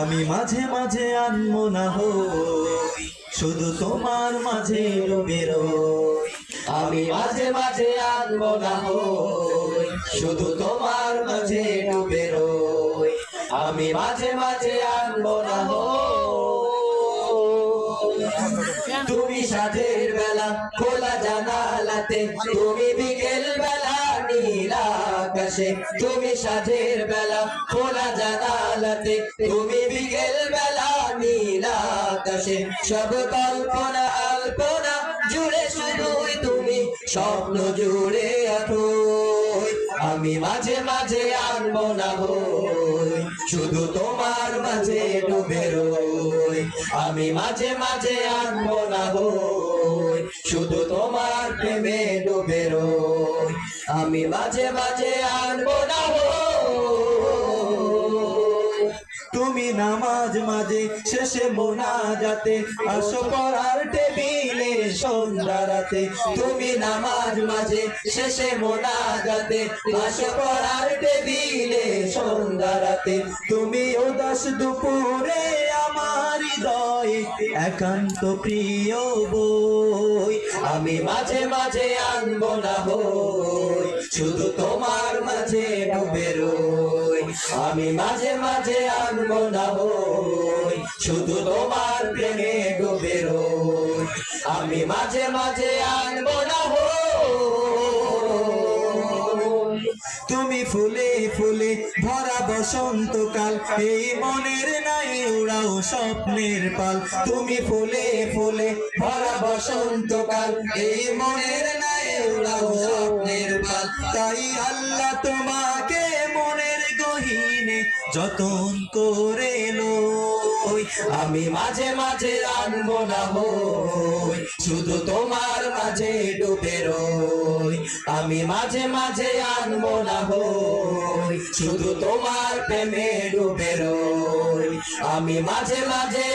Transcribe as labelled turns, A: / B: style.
A: আমি মাঝে মাঝে আনমনা হই, শুধু তোমার মাঝে ডুবে রই। আমি মাঝে মাঝে আনমনা হই, শুধু তোমার মাঝে ডুবে রই। আমি মাঝে মাঝে আনমনা হই। তুমি সাঁঝের বেলা খোলা জানালাতে, তুমি বিকেল বেলা নীল আকাশে। তুমি সাঁঝের বেলা খোলা জানালাতে, তুমি বিকেল বেলা নীল আকাশে। সব কল্পনা আলপনা জুড়ে শুধুই তুমি, স্বপ্ন জুড়ে আঠোই। আমি মাঝে মাঝে আনমনা হই, শুধু তোমার মাঝে ডুবে রই। আমি মাঝে মাঝে আনমনা হই, শুধু তোমার প্রেমে ডুবে রই। আমি মাঝে মাঝে আনমনা হই। তুমি নামাজ মাঝে শেষে মোনাজাতে আসো পড়ার টেবিলে সন্ধ্যা রাতে। তুমি নামাজ মাঝে শেষে মোনাজাতে আসো পড়ার টেবিলে সন্ধ্যা রাতে। তুমি উদাস দুপুরে আমার হৃদয়ে একান্ত প্রিয় বই। আমি মাঝে মাঝে আনমনা হই, শুধু তোমার মাঝে ডুবে রই। আমি মাঝে মাঝে আনমনা হই, শুধু তোমার প্রেমে ডুবে রই। আমি মাঝে মাঝে আনমনা হই। তুমি ফুলে ফুলে ভরা বসন্তকাল, এই মনের নাই উড়াও স্বপ্নের পাল। তুমি ফুলে ফুলে ভরা বসন্তকাল, এই মনের নাই উড়াও স্বপ্নের পাল। তাই আল্লাহ তোমাকে মনের গহীনে যতন করে লই। আমি মাঝে মাঝে আনমনা হই, শুধু তোমার মাঝে ডুবে রই। আমি মাঝে মাঝে আনমনা হই, শুধু তোমার প্রেমে ডুবে রই। আমি মাঝে মাঝে